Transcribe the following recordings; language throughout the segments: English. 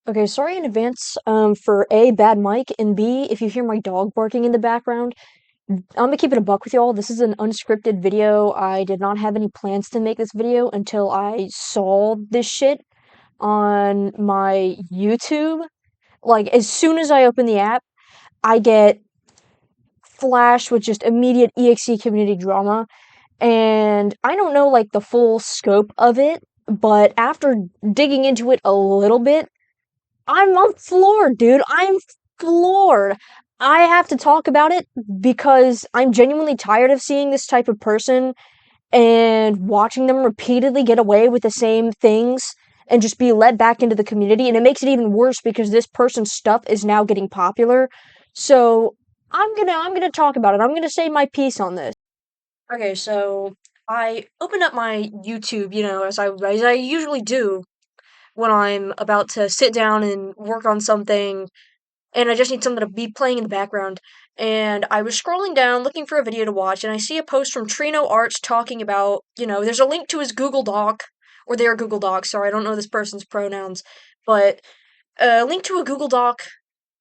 Okay, sorry in advance, for A, bad mic, and B, if you hear my dog barking in the background. I'm gonna keep it a buck with y'all. This is an unscripted video. I did not have any plans to make this video until I saw this shit on my YouTube. Like, as soon as I open the app, I get flashed with just immediate EXE community drama. And I don't know, like, the full scope of it, but after digging into it a little bit, I'm floored, dude. I'm floored. I have to talk about it because I'm genuinely tired of seeing this type of person and watching them repeatedly get away with the same things and just be led back into the community. And it makes it even worse because this person's stuff is now getting popular. So I'm gonna talk about it. I'm gonna say my piece on this. Okay, so I opened up my YouTube, as I usually do when I'm about to sit down and work on something and I just need something to be playing in the background. And I was scrolling down looking for a video to watch, and I see a post from TRENO Arts talking about, there's a link to his Google Doc, or their Google Doc, sorry, I don't know this person's pronouns, but a link to a Google Doc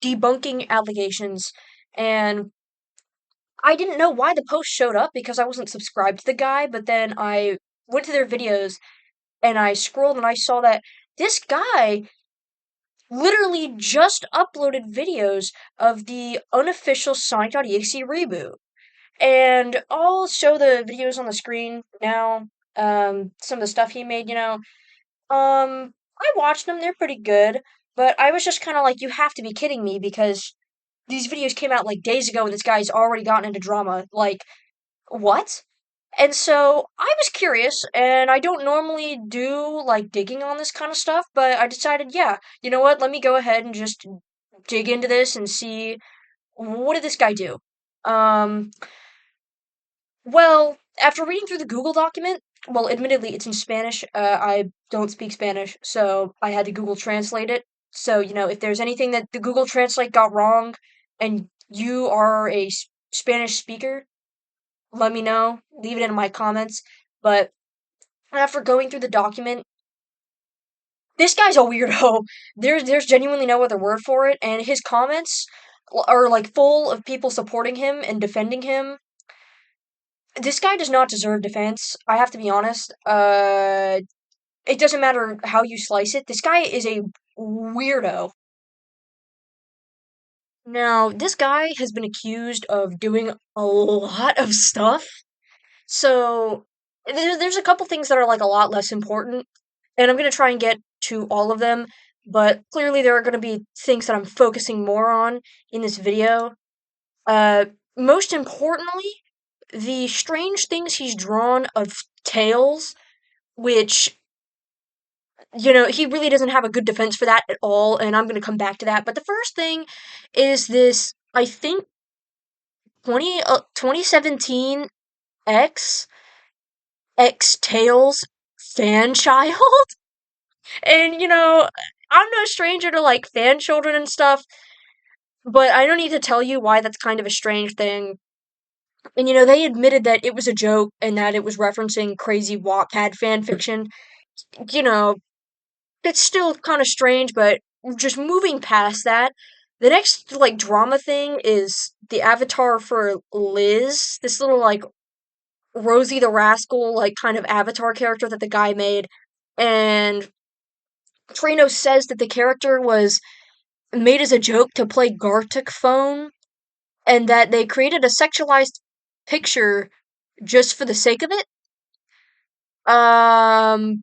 debunking allegations. And I didn't know why the post showed up because I wasn't subscribed to the guy, but then I went to their videos and I scrolled and I saw that this guy literally just uploaded videos of the unofficial Sonic.exe reboot. And I'll show the videos on the screen now. Some of the stuff he made, I watched them, they're pretty good, but I was just kind of like, you have to be kidding me because these videos came out like days ago and this guy's already gotten into drama. Like, what? And so I was curious, and I don't normally do like digging on this kind of stuff, but I decided, yeah, you know what? Let me go ahead and just dig into this and see what did this guy do. Um, well, after reading through the Google document, well, admittedly, it's in Spanish. I don't speak Spanish, so I had to Google Translate it. So, if there's anything that the Google Translate got wrong and you are a Spanish speaker, let me know. Leave it in my comments. But after going through the document, this guy's a weirdo. There's genuinely no other word for it, and his comments are like full of people supporting him and defending him. This guy does not deserve defense. I have to be honest. It doesn't matter how you slice it. This guy is a weirdo. Now, this guy has been accused of doing a lot of stuff. So there's a couple things that are like a lot less important, and I'm gonna try and get to all of them. But clearly, there are gonna be things that I'm focusing more on in this video. Uh, Most importantly, the strange things he's drawn of Tails, which he really doesn't have a good defense for that at all, and I'm gonna come back to that. But the first thing is this, I think, 2017 X X Tails fan child. And I'm no stranger to like fan children and stuff, but I don't need to tell you why that's kind of a strange thing. And they admitted that it was a joke and that it was referencing crazy Wattpad fan fiction. You know, it's still kind of strange, but just moving past that, the next like drama thing is the avatar for Liz, this little like Rosie the Rascal like kind of avatar character that the guy made. And Trino says that the character was made as a joke to play Gartic Phone, and that they created a sexualized picture just for the sake of it. Um,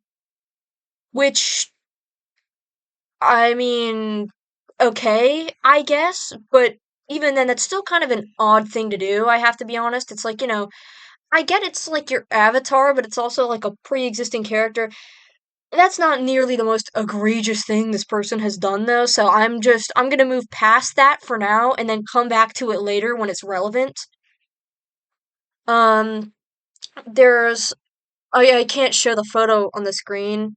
which, I mean, okay, I guess, but even then, that's still kind of an odd thing to do, I have to be honest. It's like, I get it's like your avatar, but it's also like a pre existing character. That's not nearly the most egregious thing this person has done, though, so I'm gonna move past that for now and then come back to it later when it's relevant. Um, there's. Oh, yeah, I can't show the photo on the screen.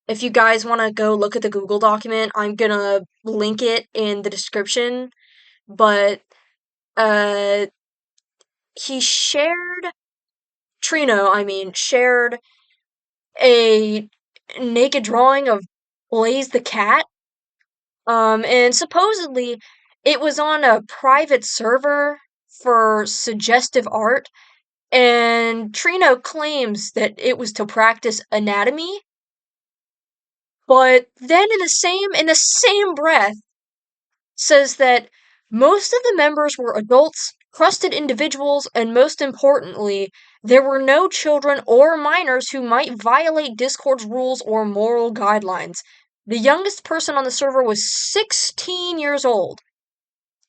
If you guys want to go look at the Google document, I'm gonna link it in the description. But, uh, he shared. Trino, I mean, shared a naked drawing of Blaze the cat And supposedly it was on a private server for suggestive art, and TRENO claims that it was to practice anatomy, but then in the same breath says that most of the members were adults, trusted individuals, and most importantly, there were no children or minors who might violate Discord's rules or moral guidelines. The youngest person on the server was 16 years old.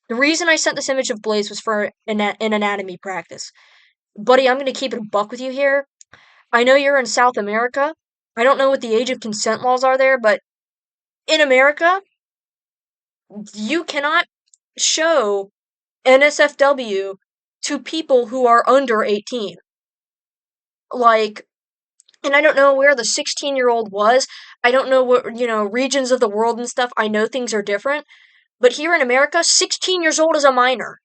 The reason I sent this image of Blaze was for an anatomy practice. Buddy, I'm going to keep it a buck with you here. I know you're in South America. I don't know what the age of consent laws are there, but in America, you cannot show NSFW to people who are under 18. Like, and I don't know where the 16-year-old was. I don't know what, regions of the world and stuff. I know things are different. But here in America, 16 years old is a minor.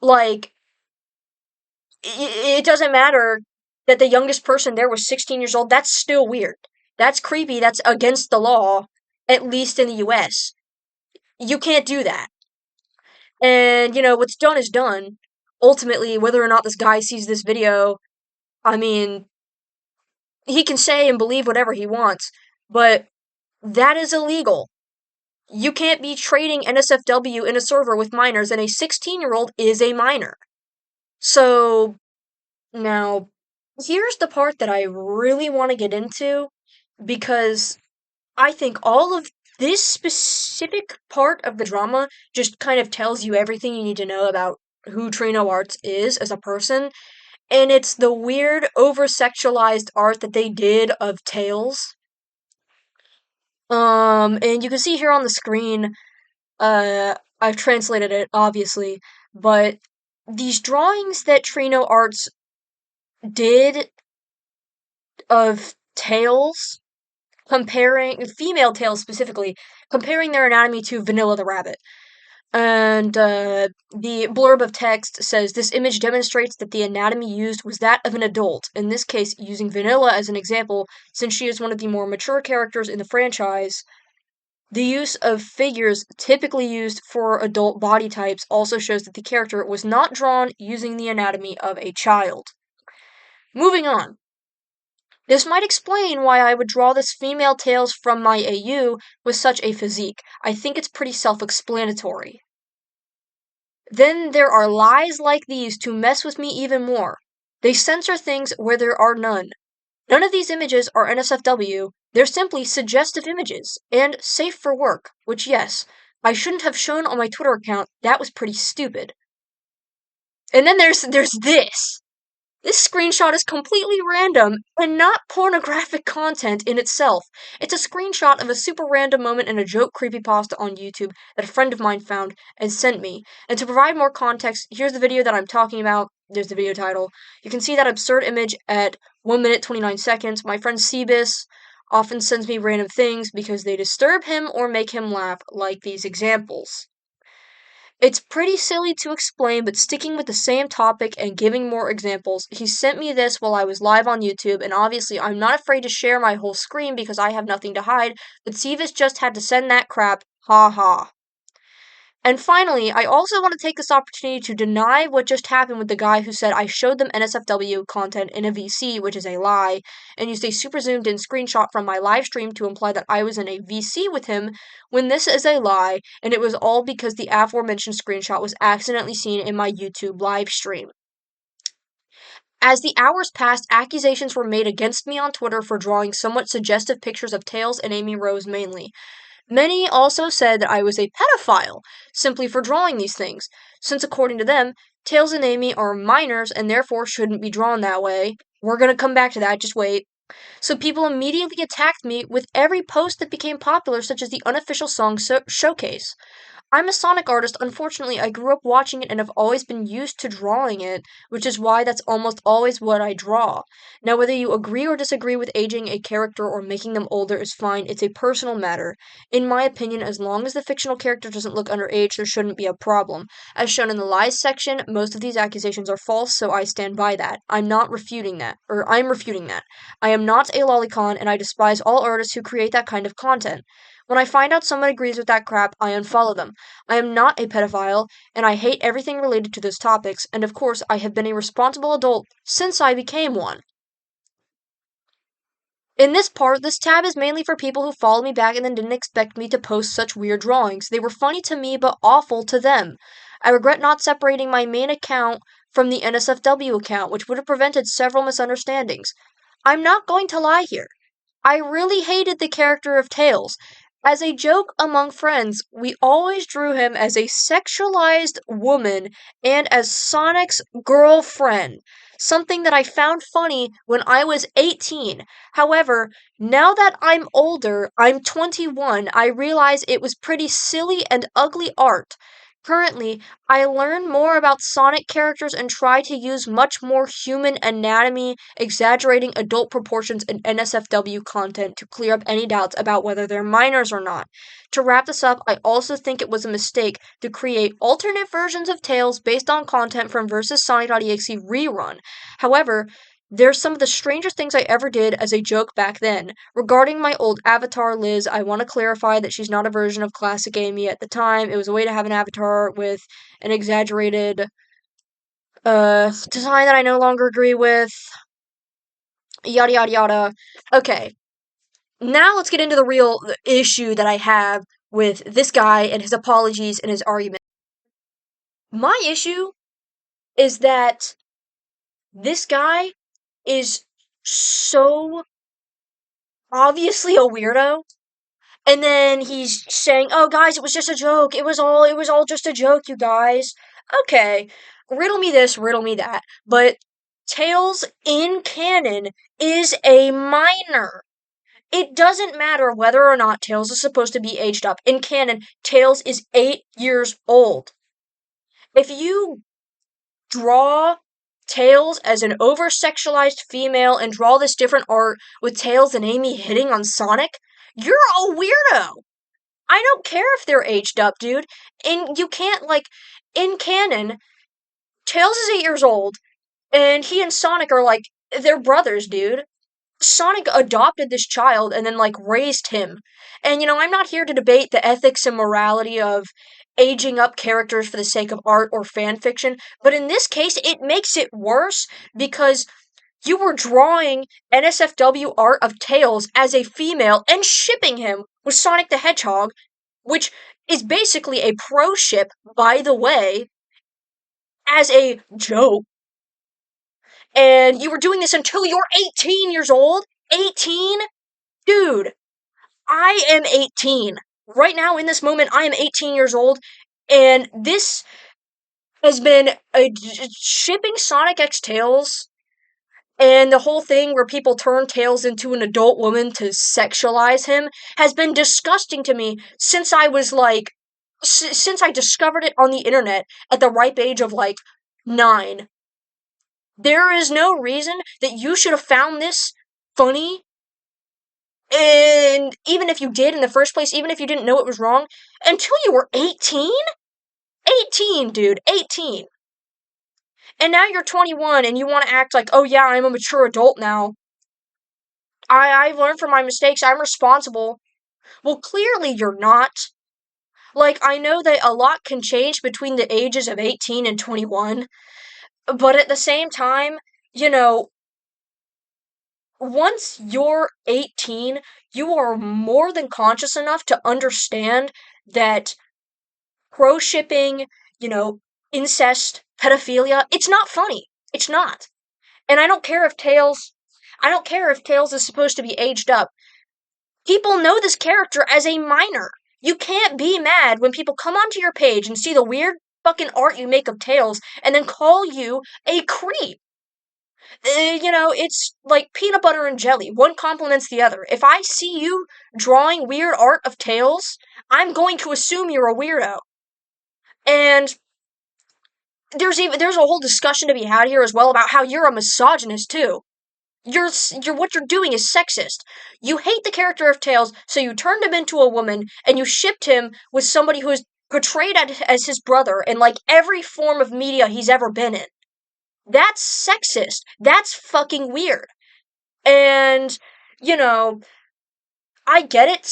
Like, it doesn't matter that the youngest person there was 16 years old. That's still weird. That's creepy. That's against the law, at least in the US. You can't do that. And, what's done is done. Ultimately, whether or not this guy sees this video, I mean, he can say and believe whatever he wants, but that is illegal. You can't be trading NSFW in a server with minors, and a 16-year-old is a minor. So, now, here's the part that I really want to get into, because I think all of this specific part of the drama just kind of tells you everything you need to know about who Trino Arts is as a person, and it's the weird over-sexualized art that they did of Tails. And you can see here on the screen, I've translated it, obviously, but these drawings that Trino Arts did of Tails, comparing female Tails specifically, comparing their anatomy to Vanilla the Rabbit. And the blurb of text says, "This image demonstrates that the anatomy used was that of an adult, in this case using Vanilla as an example, since she is one of the more mature characters in the franchise. The use of figures typically used for adult body types also shows that the character was not drawn using the anatomy of a child." Moving on. This might explain why I would draw this female Tails from my AU with such a physique. I think it's pretty self-explanatory. Then there are lies like these to mess with me even more. They censor things where there are none. None of these images are NSFW, they're simply suggestive images, and safe for work, which yes, I shouldn't have shown on my Twitter account, that was pretty stupid. And then there's this. This screenshot is completely random and not pornographic content in itself. It's a screenshot of a super random moment in a joke creepypasta on YouTube that a friend of mine found and sent me. And to provide more context, here's the video that I'm talking about. There's the video title. You can see that absurd image at 1 minute 29 seconds. My friend Cebus often sends me random things because they disturb him or make him laugh, like these examples. It's pretty silly to explain, but sticking with the same topic and giving more examples, he sent me this while I was live on YouTube, and obviously I'm not afraid to share my whole screen because I have nothing to hide, but Sevis just had to send that crap, ha ha. And finally, I also want to take this opportunity to deny what just happened with the guy who said I showed them NSFW content in a VC, which is a lie, and used a super zoomed in screenshot from my live stream to imply that I was in a VC with him, when this is a lie, and it was all because the aforementioned screenshot was accidentally seen in my YouTube live stream. As the hours passed, accusations were made against me on Twitter for drawing somewhat suggestive pictures of Tails and Amy Rose mainly. Many also said that I was a pedophile, simply for drawing these things, since according to them, Tails and Amy are minors and therefore shouldn't be drawn that way. We're gonna come back to that, just wait. So people immediately attacked me with every post that became popular, such as the Unofficial Song Showcase. I'm a Sonic artist. Unfortunately, I grew up watching it and have always been used to drawing it, which is why that's almost always what I draw. Now, whether you agree or disagree with aging a character or making them older is fine. It's a personal matter. In my opinion, as long as the fictional character doesn't look underage, there shouldn't be a problem. As shown in the lies section, most of these accusations are false, so I stand by that. I'm refuting that. I am not a lolicon, and I despise all artists who create that kind of content. When I find out someone agrees with that crap, I unfollow them. I am not a pedophile, and I hate everything related to those topics, and of course, I have been a responsible adult since I became one. In this part, this tab is mainly for people who followed me back and then didn't expect me to post such weird drawings. They were funny to me, but awful to them. I regret not separating my main account from the NSFW account, which would have prevented several misunderstandings. I'm not going to lie here. I really hated the character of Tails. As a joke among friends, we always drew him as a sexualized woman and as Sonic's girlfriend, something that I found funny when I was 18. However, now that I'm older, I'm 21, I realize it was pretty silly and ugly art. Currently, I learn more about Sonic characters and try to use much more human anatomy, exaggerating adult proportions in NSFW content to clear up any doubts about whether they're minors or not. To wrap this up, I also think it was a mistake to create alternate versions of Tails based on content from vs. Sonic.exe rerun. However, they're some of the strangest things I ever did as a joke back then. Regarding my old avatar, Liz, I want to clarify that she's not a version of classic Amy at the time. It was a way to have an avatar with an exaggerated design that I no longer agree with. Yada yada yada. Okay, now let's get into the real issue that I have with this guy and his apologies and his argument. My issue is that this guy is so obviously a weirdo. And then he's saying, "Oh guys, it was just a joke. It was all just a joke, you guys." Okay. Riddle me this, riddle me that. But Tails in canon is a minor. It doesn't matter whether or not Tails is supposed to be aged up. In canon, Tails is 8 years old. If you draw Tails as an over-sexualized female and draw this different art with Tails and Amy hitting on Sonic, you're a weirdo. I don't care if they're aged up, dude. And you can't, like, in canon, Tails is 8 years old, and he and Sonic are, like, they're brothers, dude. Sonic adopted this child and then, like, raised him. And, I'm not here to debate the ethics and morality of aging up characters for the sake of art or fan fiction, but in this case, it makes it worse because you were drawing NSFW art of Tails as a female and shipping him with Sonic the Hedgehog, which is basically a pro ship, by the way, as a joke. And you were doing this until you're 18 years old? 18? Dude, I am 18. Right now, in this moment, I am 18 years old, and this has been shipping Sonic X Tails and the whole thing where people turn Tails into an adult woman to sexualize him has been disgusting to me since I was like, since I discovered it on the internet at the ripe age of like 9. There is no reason that you should have found this funny. And even if you did in the first place, even if you didn't know it was wrong, until you were 18? 18, dude, 18. And now you're 21 and you want to act like, oh yeah, I'm a mature adult now. I've learned from my mistakes, I'm responsible. Well, clearly you're not. Like, I know that a lot can change between the ages of 18 and 21, but at the same time, once you're 18, you are more than conscious enough to understand that pro shipping, incest, pedophilia, it's not funny. It's not. And I don't care if Tails is supposed to be aged up. People know this character as a minor. You can't be mad when people come onto your page and see the weird fucking art you make of Tails and then call you a creep. It's like peanut butter and jelly. One complements the other. If I see you drawing weird art of Tails, I'm going to assume you're a weirdo. And there's a whole discussion to be had here as well about how you're a misogynist too. What you're doing is sexist. You hate the character of Tails, so you turned him into a woman and you shipped him with somebody who is portrayed as his brother in like every form of media he's ever been in. That's sexist. That's fucking weird. And, I get it.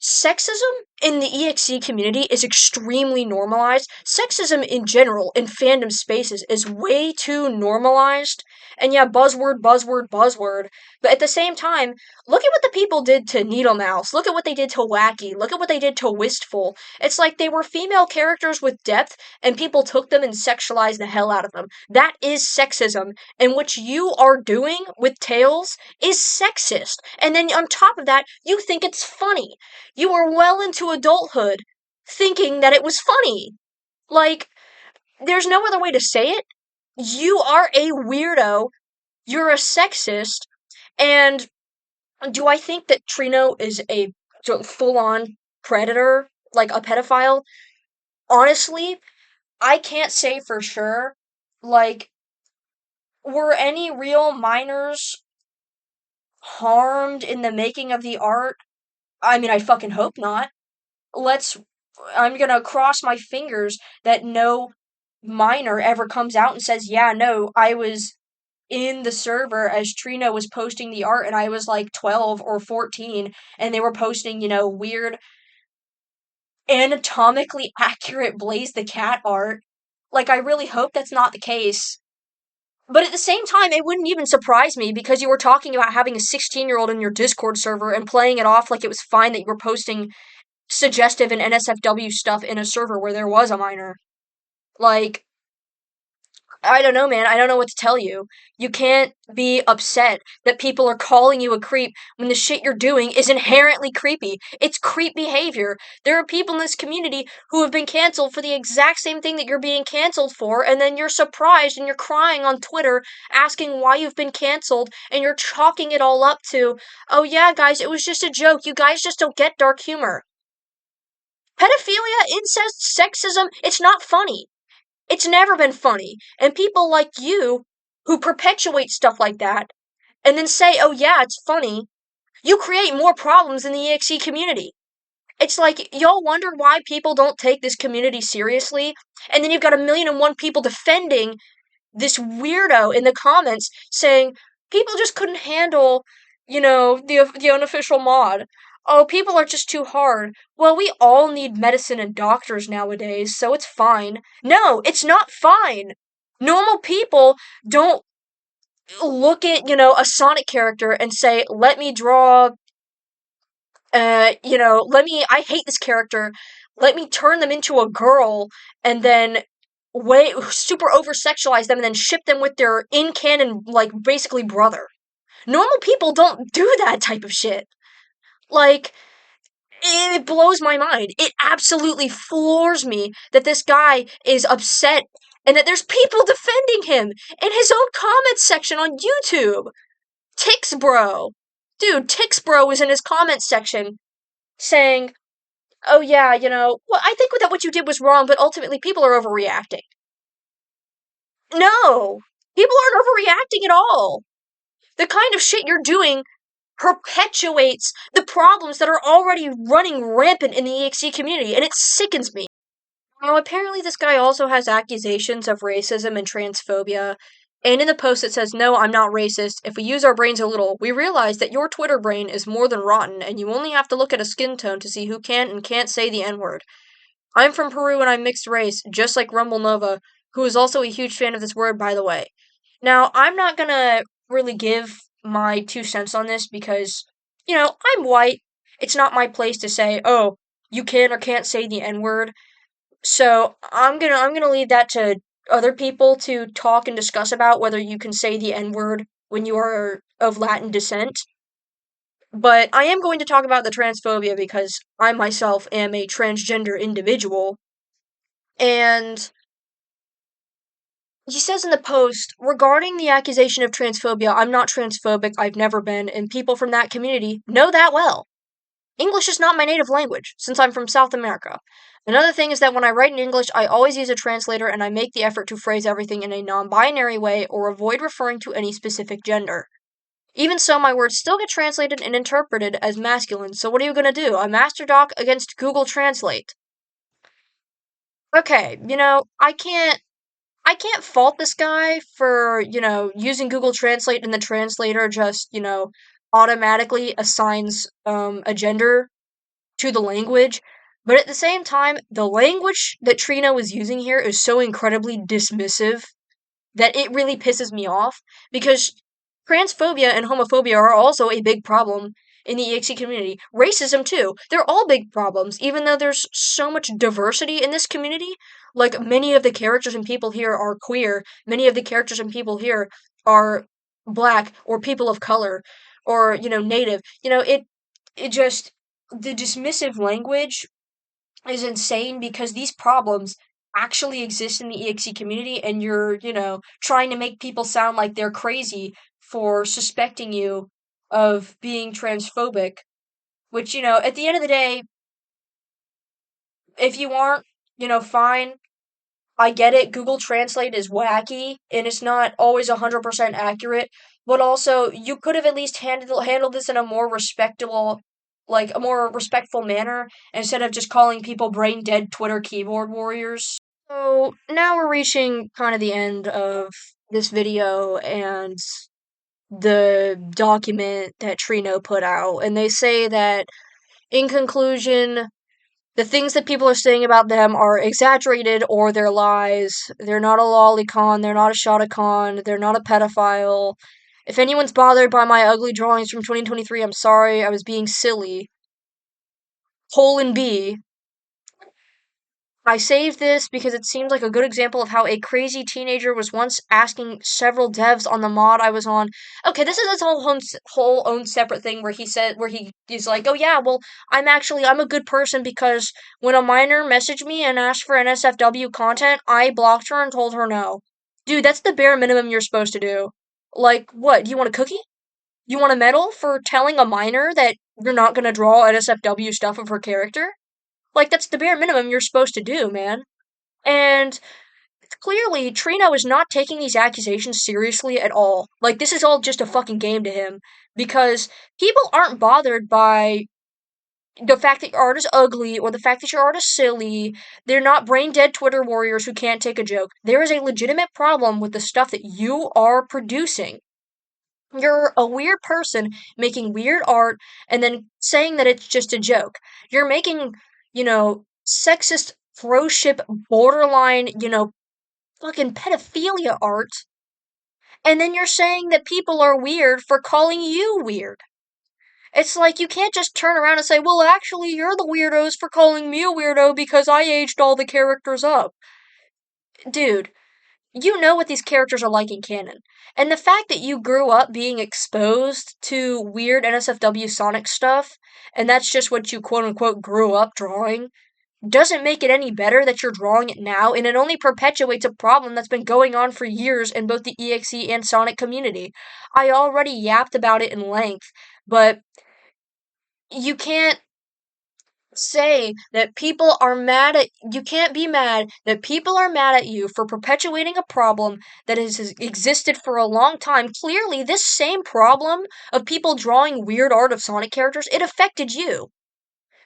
Sexism in the EXE community is extremely normalized. Sexism in general in fandom spaces is way too normalized. And yeah, buzzword, buzzword, buzzword. But at the same time, look at what the people did to Needle Mouse. Look at what they did to Wacky. Look at what they did to Wistful. It's like they were female characters with depth, and people took them and sexualized the hell out of them. That is sexism. And what you are doing with Tails is sexist. And then on top of that, you think it's funny. You were well into adulthood thinking that it was funny. Like, there's no other way to say it. You are a weirdo. You're a sexist. And do I think that TRENO is a full on predator, like a pedophile? Honestly, I can't say for sure. Like, were any real minors harmed in the making of the art? I mean, I fucking hope not. let's I'm gonna cross my fingers that no minor ever comes out and says, yeah, no, I was in the server as TRENO was posting the art and I was like 12 or 14 and they were posting, weird anatomically accurate Blaze the Cat art. Like, I really hope that's not the case. But at the same time, it wouldn't even surprise me because you were talking about having a 16-year-old in your Discord server and playing it off like it was fine that you were posting suggestive and NSFW stuff in a server where there was a minor. Like, I don't know, man. I don't know what to tell you. You can't be upset that people are calling you a creep when the shit you're doing is inherently creepy. It's creep behavior. There are people in this community who have been canceled for the exact same thing that you're being canceled for, and then you're surprised and you're crying on Twitter asking why you've been canceled, and you're chalking it all up to, oh yeah, guys, it was just a joke. You guys just don't get dark humor. Pedophilia, incest, sexism, it's not funny. It's never been funny. And people like you who perpetuate stuff like that and then say, oh yeah, it's funny, you create more problems in the EXE community. It's like, y'all wonder why people don't take this community seriously, and then you've got 1,000,001 people defending this weirdo in the comments saying people just couldn't handle, the unofficial mod. Oh, people are just too hard. Well, we all need medicine and doctors nowadays, so it's fine. No, it's not fine. Normal people don't look at, a Sonic character and say, let me draw, I hate this character. Let me turn them into a girl and then way super over sexualize them and then ship them with their in canon, like, basically brother. Normal people don't do that type of shit. Like, it blows my mind. It absolutely floors me that this guy is upset and that there's people defending him in his own comments section on YouTube. Tixbro. Dude, Tixbro was in his comments section saying, oh yeah, well, I think that what you did was wrong, but ultimately people are overreacting. No! People aren't overreacting at all. The kind of shit you're doing perpetuates the problems that are already running rampant in the EXE community, and it sickens me. Now, apparently this guy also has accusations of racism and transphobia, and in the post it says, no, I'm not racist. If we use our brains a little, we realize that your Twitter brain is more than rotten, and you only have to look at a skin tone to see who can and can't say the N-word. I'm from Peru and I'm mixed race, just like Rumble Nova, who is also a huge fan of this word, by the way. Now, I'm not gonna really give my 2 cents on this because, I'm white. It's not my place to say, oh, you can or can't say the N-word. So I'm gonna leave that to other people to talk and discuss about whether you can say the N-word when you are of Latin descent. But I am going to talk about the transphobia because I myself am a transgender individual. And he says in the post, regarding the accusation of transphobia, I'm not transphobic, I've never been, and people from that community know that well. English is not my native language, since I'm from South America. Another thing is that when I write in English, I always use a translator and I make the effort to phrase everything in a non-binary way or avoid referring to any specific gender. Even so, my words still get translated and interpreted as masculine, so what are you gonna do? A master doc against Google Translate. Okay, I can't fault this guy for, using Google Translate and the translator just, automatically assigns a gender to the language, but at the same time, the language that TRENO is using here is so incredibly dismissive that it really pisses me off because transphobia and homophobia are also a big problem in the EXE community. Racism too. They're all big problems, even though there's so much diversity in this community. Like many of the characters and people here are queer, many of the characters and people here are black or people of color or, native. It just the dismissive language is insane because these problems actually exist in the EXE community and you're, trying to make people sound like they're crazy for suspecting you of being transphobic, which, at the end of the day, if you aren't, fine. I get it. Google Translate is wacky and it's not always 100% accurate, but also you could have at least handled this in a more respectable, like a more respectful manner instead of just calling people brain dead Twitter keyboard warriors. So now we're reaching kind of the end of this video and the document that TRENO put out, and they say that in conclusion, the things that people are saying about them are exaggerated or they're lies. They're not a lolicon, they're not a shotacon, they're not a pedophile. If anyone's bothered by my ugly drawings from 2023, I'm sorry, I was being silly. B. I saved this because it seemed like a good example of how a crazy teenager was once asking several devs on the mod I was on. Okay, this is his whole own separate thing where he's like, oh yeah, well, I'm a good person because when a minor messaged me and asked for NSFW content, I blocked her and told her no. Dude, that's the bare minimum you're supposed to do. Like, what? Do you want a cookie? You want a medal for telling a minor that you're not gonna draw NSFW stuff of her character? Like, that's the bare minimum you're supposed to do, man. And clearly, TRENO is not taking these accusations seriously at all. Like, this is all just a fucking game to him. Because people aren't bothered by the fact that your art is ugly or the fact that your art is silly. They're not brain dead Twitter warriors who can't take a joke. There is a legitimate problem with the stuff that you are producing. You're a weird person making weird art and then saying that it's just a joke. You're making, sexist, pro-ship, borderline, fucking pedophilia art, and then you're saying that people are weird for calling you weird. It's like you can't just turn around and say, well, actually, you're the weirdos for calling me a weirdo because I aged all the characters up. Dude, you know what these characters are like in canon. And the fact that you grew up being exposed to weird NSFW Sonic stuff, and that's just what you quote unquote grew up drawing, doesn't make it any better that you're drawing it now, and it only perpetuates a problem that's been going on for years in both the EXE and Sonic community. I already yapped about it in length, but you can't say that people are mad at you can't be mad that people are mad at you for perpetuating a problem that has existed for a long time. Clearly, this same problem of people drawing weird art of Sonic characters, it affected you.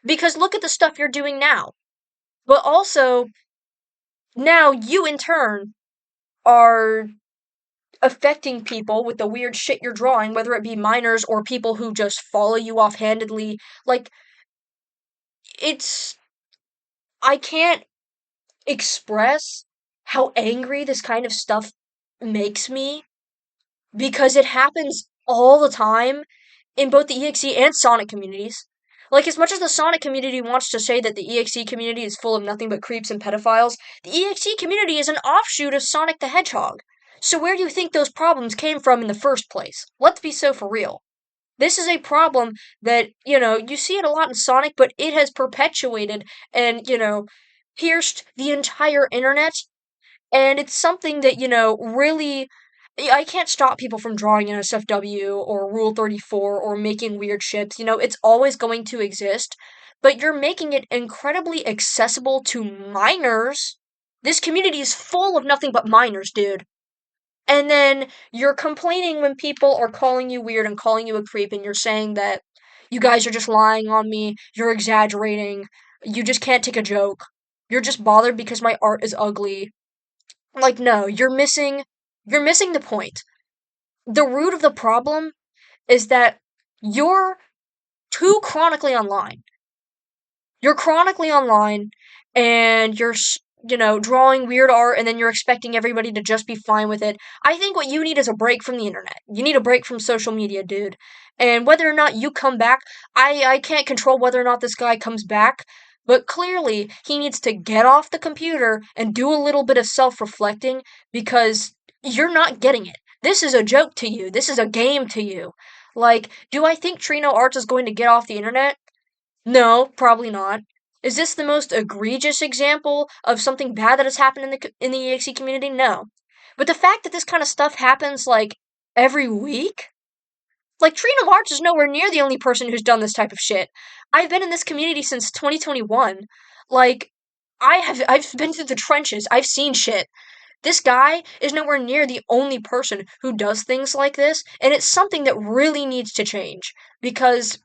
Because look at the stuff you're doing now. But also, now you in turn are affecting people with the weird shit you're drawing, whether it be minors or people who just follow you offhandedly. Like, it's I can't express how angry this kind of stuff makes me because it happens all the time in both the EXE and Sonic communities. Like, as much as the Sonic community wants to say that the EXE community is full of nothing but creeps and pedophiles, the EXE community is an offshoot of Sonic the Hedgehog. So where do you think those problems came from in the first place? Let's be so for real. This is a problem that, you see it a lot in Sonic, but it has perpetuated and, pierced the entire internet. And it's something that, really. I can't stop people from drawing NSFW or Rule 34 or making weird ships. It's always going to exist. But you're making it incredibly accessible to minors. This community is full of nothing but minors, dude. And then you're complaining when people are calling you weird and calling you a creep, and you're saying that you guys are just lying on me, you're exaggerating, you just can't take a joke. You're just bothered because my art is ugly. Like, no, you're missing the point. The root of the problem is that you're too chronically online. You're chronically online, and you're, drawing weird art, and then you're expecting everybody to just be fine with it. I think what you need is a break from the internet. You need a break from social media, dude. And whether or not you come back, I can't control whether or not this guy comes back, but clearly he needs to get off the computer and do a little bit of self-reflecting, because you're not getting it. This is a joke to you. This is a game to you. Like, do I think Trino Arts is going to get off the internet? No, probably not. Is this the most egregious example of something bad that has happened in the EXE community? No. But the fact that this kind of stuff happens like every week, like Trina March is nowhere near the only person who's done this type of shit. I've been in this community since 2021. Like, I've been through the trenches. I've seen shit. This guy is nowhere near the only person who does things like this, and it's something that really needs to change, because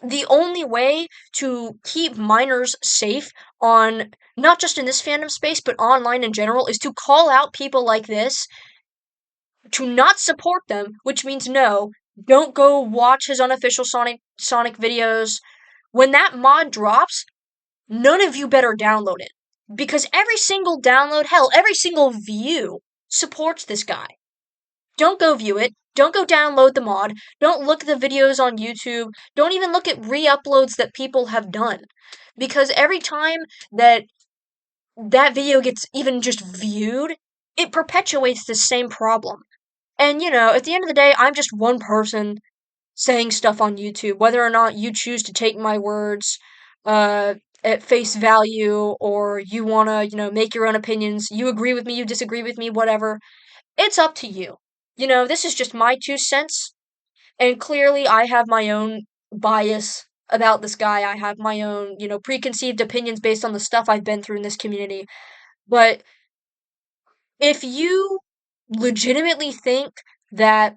the only way to keep minors safe on, not just in this fandom space but online in general, is to call out people like this, to not support them, which means no, don't go watch his unofficial Sonic videos. When that mod drops, none of you better download it, because every single download, hell, every single view supports this guy. Don't go view it. Don't go download the mod. Don't look at the videos on YouTube. Don't even look at re-uploads that people have done. Because every time that that video gets even just viewed, it perpetuates the same problem. And, at the end of the day, I'm just one person saying stuff on YouTube. Whether or not you choose to take my words uh, at face value, or you want to, make your own opinions, you agree with me, you disagree with me, whatever, it's up to you. This is just my 2 cents, and clearly I have my own bias about this guy. I have my own, preconceived opinions based on the stuff I've been through in this community. But if you legitimately think that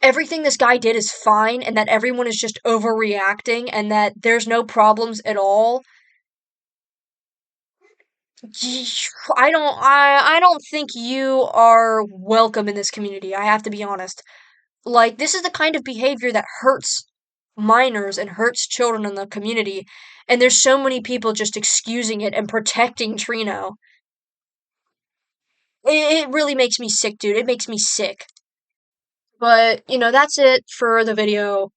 everything this guy did is fine, and that everyone is just overreacting, and that there's no problems at all, I don't think you are welcome in this community. I have to be honest. Like, this is the kind of behavior that hurts minors and hurts children in the community, and there's so many people just excusing it and protecting Trino. It really makes me sick, dude. It makes me sick. But, that's it for the video.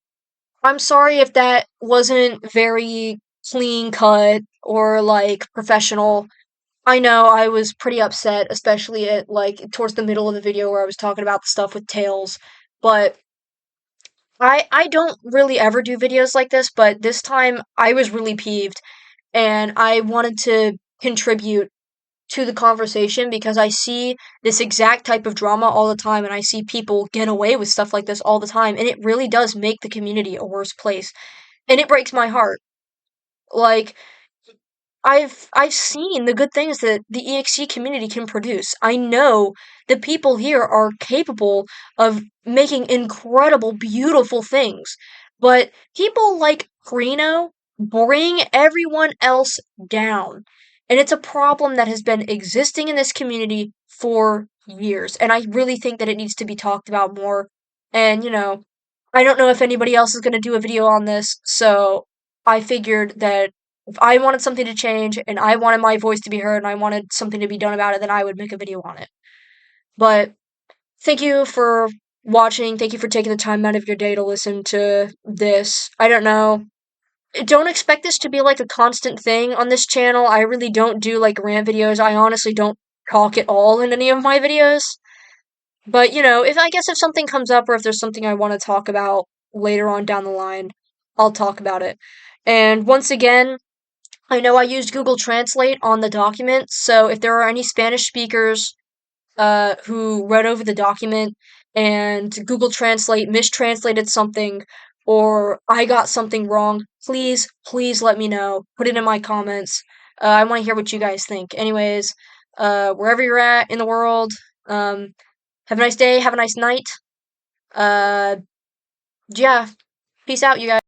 I'm sorry if that wasn't very clean cut or, like, professional. I know I was pretty upset, especially at, like, towards the middle of the video where I was talking about the stuff with Tails, but I don't really ever do videos like this, but this time I was really peeved, and I wanted to contribute to the conversation, because I see this exact type of drama all the time, and I see people get away with stuff like this all the time, and it really does make the community a worse place, and it breaks my heart. Like, I've seen the good things that the EXE community can produce. I know the people here are capable of making incredible, beautiful things. But people like Greeno bring everyone else down. And it's a problem that has been existing in this community for years. And I really think that it needs to be talked about more. And, I don't know if anybody else is going to do a video on this, so I figured that if I wanted something to change, and I wanted my voice to be heard, and I wanted something to be done about it, then I would make a video on it. But thank you for watching. Thank you for taking the time out of your day to listen to this. I don't know. Don't expect this to be like a constant thing on this channel. I really don't do like rant videos. I honestly don't talk at all in any of my videos. But, if something comes up, or if there's something I want to talk about later on down the line, I'll talk about it. And once again, I know I used Google Translate on the document, so if there are any Spanish speakers who read over the document and Google Translate mistranslated something, or I got something wrong, please let me know. Put it in my comments. I want to hear what you guys think. Anyways, wherever you're at in the world, have a nice day, have a nice night. Uh, yeah, peace out, you guys.